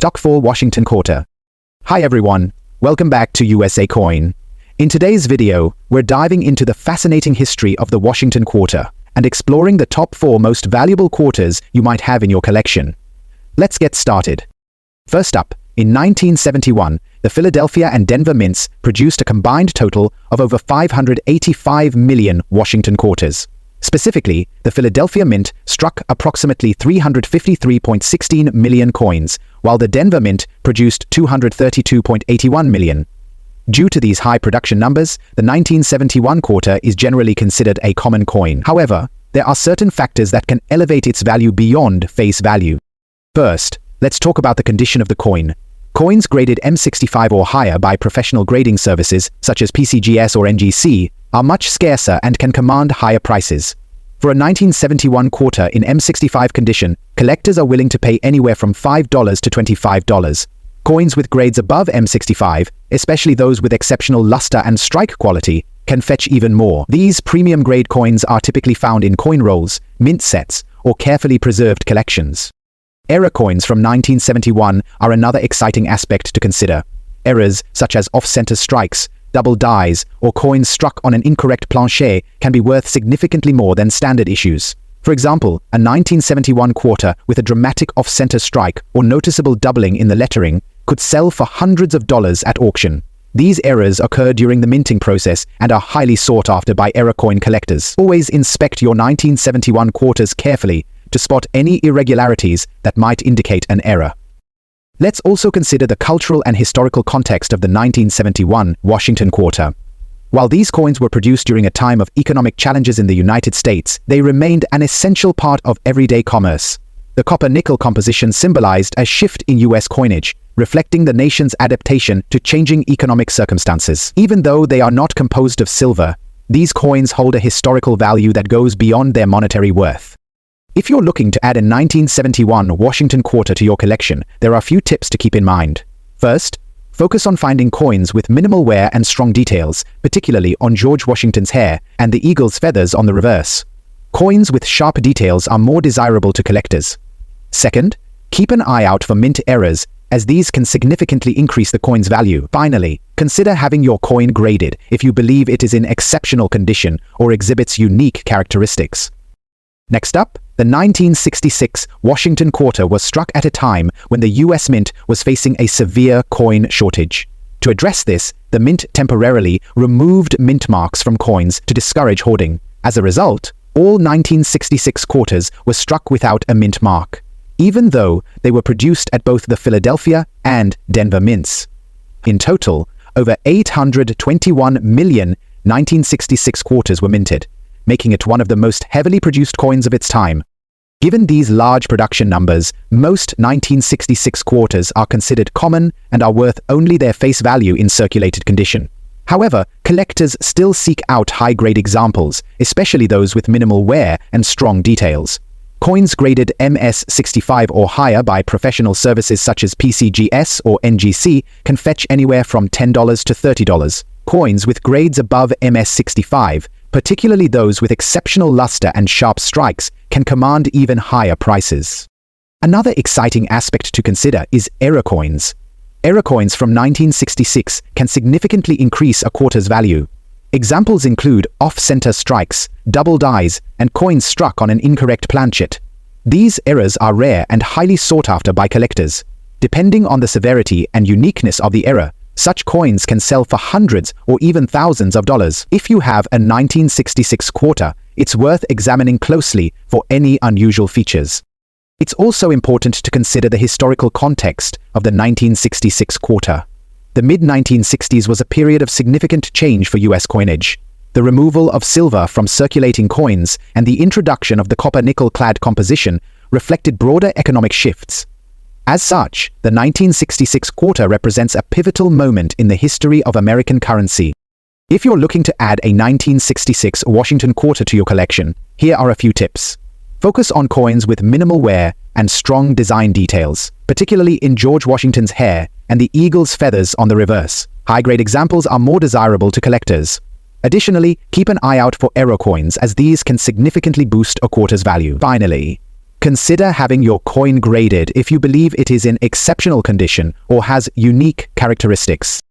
Stock 4 Washington Quarter. Hi everyone, welcome back to USA Coin. In today's video, we're diving into the fascinating history of the Washington Quarter and exploring the top 4 most valuable quarters you might have in your collection. Let's get started. First up, in 1971, the Philadelphia and Denver mints produced a combined total of over 585 million Washington Quarters. Specifically, the Philadelphia Mint struck approximately 353.16 million coins, while the Denver Mint produced 232.81 million. Due to these high production numbers, the 1971 quarter is generally considered a common coin. However, there are certain factors that can elevate its value beyond face value. First, let's talk about the condition of the coin. Coins graded M65 or higher by professional grading services, such as PCGS or NGC, are much scarcer and can command higher prices. For a 1971 quarter in M65 condition, collectors are willing to pay anywhere from $5 to $25. Coins with grades above M65, especially those with exceptional luster and strike quality, can fetch even more. These premium grade coins are typically found in coin rolls, mint sets, or carefully preserved collections. Error coins from 1971 are another exciting aspect to consider. Errors such as off-center strikes, double dies, or coins struck on an incorrect planchet can be worth significantly more than standard issues. For example, a 1971 quarter with a dramatic off-center strike or noticeable doubling in the lettering could sell for hundreds of dollars at auction. These errors occur during the minting process and are highly sought after by error coin collectors. Always inspect your 1971 quarters carefully to spot any irregularities that might indicate an error. Let's also consider the cultural and historical context of the 1971 Washington Quarter. While these coins were produced during a time of economic challenges in the United States, they remained an essential part of everyday commerce. The copper-nickel composition symbolized a shift in U.S. coinage, reflecting the nation's adaptation to changing economic circumstances. Even though they are not composed of silver, these coins hold a historical value that goes beyond their monetary worth. If you're looking to add a 1971 Washington Quarter to your collection, there are a few tips to keep in mind. First, focus on finding coins with minimal wear and strong details, particularly on George Washington's hair and the eagle's feathers on the reverse. Coins with sharp details are more desirable to collectors. Second, keep an eye out for mint errors, as these can significantly increase the coin's value. Finally, consider having your coin graded if you believe it is in exceptional condition or exhibits unique characteristics. Next up, the 1966 Washington Quarter was struck at a time when the U.S. Mint was facing a severe coin shortage. To address this, the Mint temporarily removed mint marks from coins to discourage hoarding. As a result, all 1966 quarters were struck without a mint mark, even though they were produced at both the Philadelphia and Denver mints. In total, over 821 million 1966 quarters were minted, making it one of the most heavily produced coins of its time. Given these large production numbers, most 1966 quarters are considered common and are worth only their face value in circulated condition. However, collectors still seek out high-grade examples, especially those with minimal wear and strong details. Coins graded MS65 or higher by professional services such as PCGS or NGC can fetch anywhere from $10 to $30. Coins with grades above MS65, particularly those with exceptional luster and sharp strikes, can command even higher prices. Another exciting aspect to consider is error coins. Error coins from 1966 can significantly increase a quarter's value. Examples include off-center strikes, double dies, and coins struck on an incorrect planchet. These errors are rare and highly sought after by collectors. Depending on the severity and uniqueness of the error, such coins can sell for hundreds or even thousands of dollars. If you have a 1966 quarter, it's worth examining closely for any unusual features. It's also important to consider the historical context of the 1966 quarter. The mid-1960s was a period of significant change for U.S. coinage. The removal of silver from circulating coins and the introduction of the copper-nickel-clad composition reflected broader economic shifts. As such, the 1966 quarter represents a pivotal moment in the history of American currency. If you're looking to add a 1966 Washington Quarter to your collection, here are a few tips. Focus on coins with minimal wear and strong design details, particularly in George Washington's hair and the eagle's feathers on the reverse. High-grade examples are more desirable to collectors. Additionally, keep an eye out for error coins, as these can significantly boost a quarter's value. Finally, Consider having your coin graded if you believe it is in exceptional condition or has unique characteristics.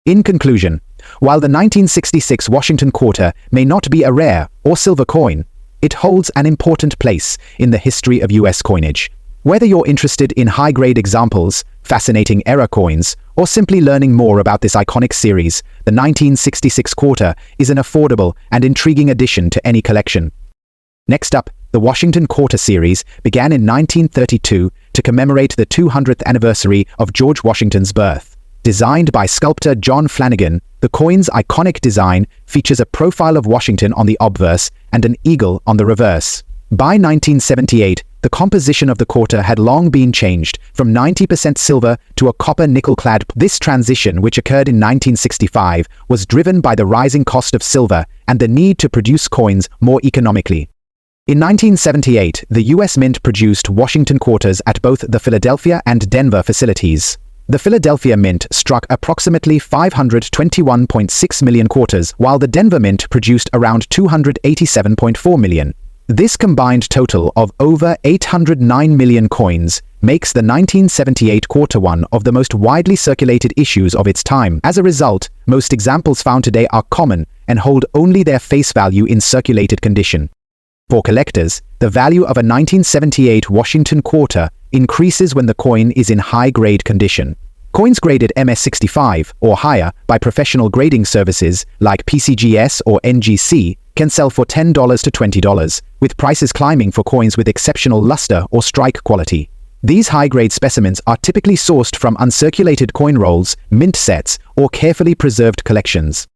In conclusion, while the 1966 Washington Quarter may not be a rare or silver coin, it holds an important place in the history of US coinage. Whether you're interested in high-grade examples, fascinating era coins, or simply learning more about this iconic series, the 1966 Quarter is an affordable and intriguing addition to any collection. Next up, the Washington Quarter series began in 1932 to commemorate the 200th anniversary of George Washington's birth. Designed by sculptor John Flanagan, the coin's iconic design features a profile of Washington on the obverse and an eagle on the reverse. By 1978, the composition of the quarter had long been changed from 90% silver to a copper nickel-clad. This transition, which occurred in 1965, was driven by the rising cost of silver and the need to produce coins more economically. In 1978, the U.S. Mint produced Washington quarters at both the Philadelphia and Denver facilities. The Philadelphia Mint struck approximately 521.6 million quarters, while the Denver Mint produced around 287.4 million. This combined total of over 809 million coins makes the 1978 quarter one of the most widely circulated issues of its time. As a result, most examples found today are common and hold only their face value in circulated condition. For collectors, the value of a 1978 Washington quarter increases when the coin is in high-grade condition. Coins graded MS65 or higher by professional grading services like PCGS or NGC can sell for $10 to $20, with prices climbing for coins with exceptional luster or strike quality. These high-grade specimens are typically sourced from uncirculated coin rolls, mint sets, or carefully preserved collections.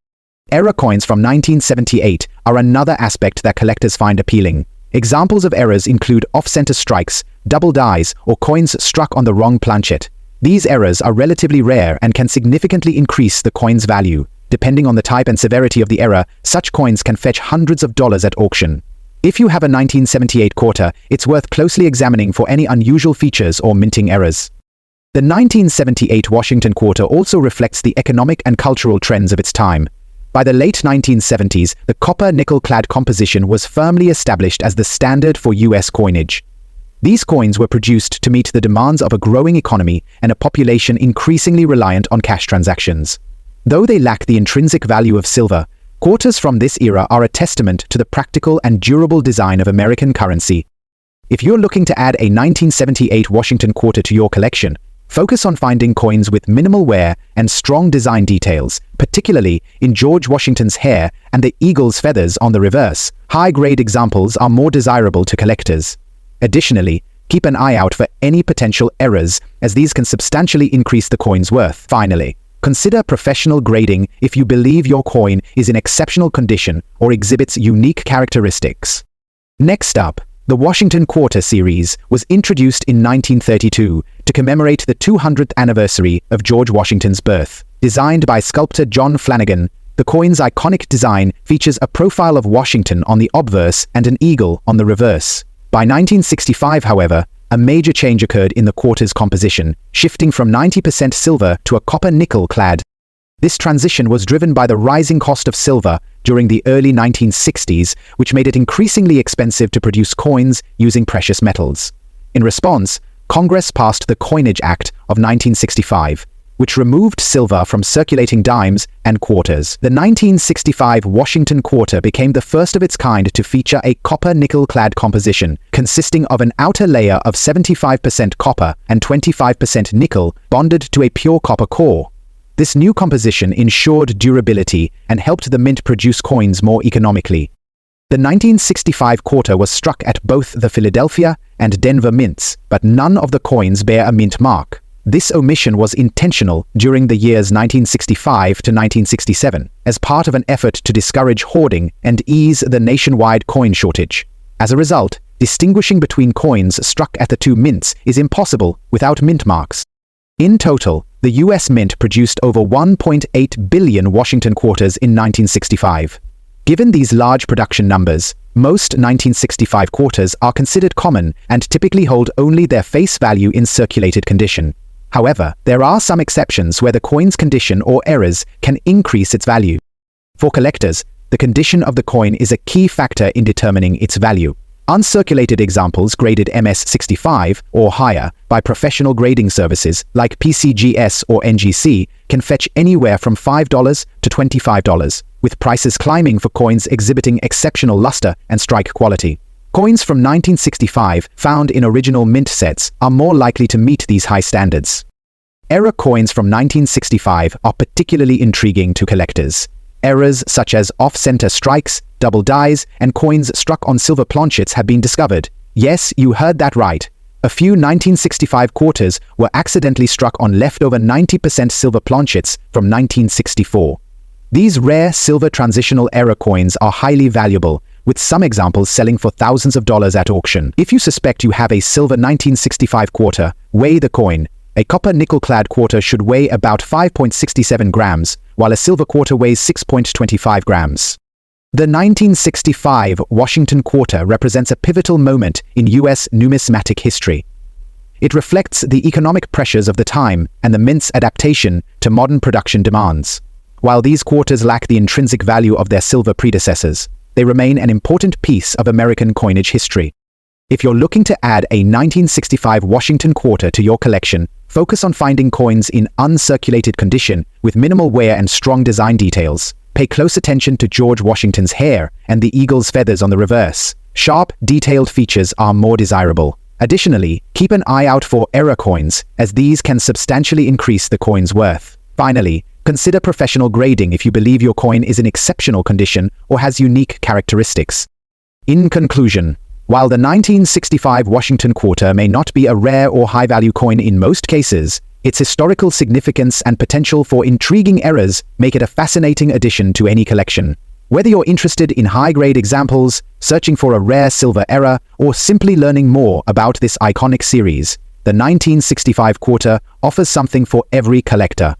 Error coins from 1978 are another aspect that collectors find appealing. Examples of errors include off-center strikes, double dies, or coins struck on the wrong planchet. These errors are relatively rare and can significantly increase the coin's value. Depending on the type and severity of the error, such coins can fetch hundreds of dollars at auction. If you have a 1978 quarter, it's worth closely examining for any unusual features or minting errors. The 1978 Washington quarter also reflects the economic and cultural trends of its time. By the late 1970s, the copper nickel-clad composition was firmly established as the standard for US coinage. These coins were produced to meet the demands of a growing economy and a population increasingly reliant on cash transactions. Though they lack the intrinsic value of silver, quarters from this era are a testament to the practical and durable design of American currency. If you're looking to add a 1978 Washington quarter to your collection, focus on finding coins with minimal wear and strong design details, particularly in George Washington's hair and the eagle's feathers on the reverse. High-grade examples are more desirable to collectors. Additionally, keep an eye out for any potential errors, as these can substantially increase the coin's worth. Finally, consider professional grading if you believe your coin is in exceptional condition or exhibits unique characteristics. Next up, the Washington Quarter series was introduced in 1932 to commemorate the 200th anniversary of George Washington's birth. Designed by sculptor John Flanagan, the coin's iconic design features a profile of Washington on the obverse and an eagle on the reverse. By 1965, however, a major change occurred in the quarter's composition, shifting from 90% silver to a copper nickel-clad. This transition was driven by the rising cost of silver during the early 1960s, which made it increasingly expensive to produce coins using precious metals. In response, Congress passed the Coinage Act of 1965, which removed silver from circulating dimes and quarters. The 1965 Washington Quarter became the first of its kind to feature a copper nickel-clad composition, consisting of an outer layer of 75% copper and 25% nickel bonded to a pure copper core. This new composition ensured durability and helped the mint produce coins more economically. The 1965 quarter was struck at both the Philadelphia and Denver mints, but none of the coins bear a mint mark. This omission was intentional during the years 1965 to 1967, as part of an effort to discourage hoarding and ease the nationwide coin shortage. As a result, distinguishing between coins struck at the two mints is impossible without mint marks. In total, the U.S. Mint produced over 1.8 billion Washington quarters in 1965. Given these large production numbers, most 1965 quarters are considered common and typically hold only their face value in circulated condition. However, there are some exceptions where the coin's condition or errors can increase its value. For collectors, the condition of the coin is a key factor in determining its value. Uncirculated examples graded MS65 or higher by professional grading services like PCGS or NGC can fetch anywhere from $5 to $25, with prices climbing for coins exhibiting exceptional luster and strike quality. Coins from 1965 found in original mint sets are more likely to meet these high standards. Error coins from 1965 are particularly intriguing to collectors. Errors such as off-center strikes, double dies, and coins struck on silver planchets have been discovered. Yes, you heard that right. A few 1965 quarters were accidentally struck on leftover 90% silver planchets from 1964. These rare silver transitional error coins are highly valuable, with some examples selling for thousands of dollars at auction. If you suspect you have a silver 1965 quarter, weigh the coin. A copper nickel-clad quarter should weigh about 5.67 grams, while a silver quarter weighs 6.25 grams. The 1965 Washington quarter represents a pivotal moment in U.S. numismatic history. It reflects the economic pressures of the time and the mint's adaptation to modern production demands. While these quarters lack the intrinsic value of their silver predecessors, they remain an important piece of American coinage history. If you're looking to add a 1965 Washington quarter to your collection, focus on finding coins in uncirculated condition with minimal wear and strong design details. Pay close attention to George Washington's hair and the eagle's feathers on the reverse. Sharp, detailed features are more desirable. Additionally, keep an eye out for error coins, as these can substantially increase the coin's worth. Finally, consider professional grading if you believe your coin is in exceptional condition or has unique characteristics. In conclusion, while the 1965 Washington quarter may not be a rare or high-value coin in most cases, its historical significance and potential for intriguing errors make it a fascinating addition to any collection. Whether you're interested in high-grade examples, searching for a rare silver error, or simply learning more about this iconic series, the 1965 quarter offers something for every collector.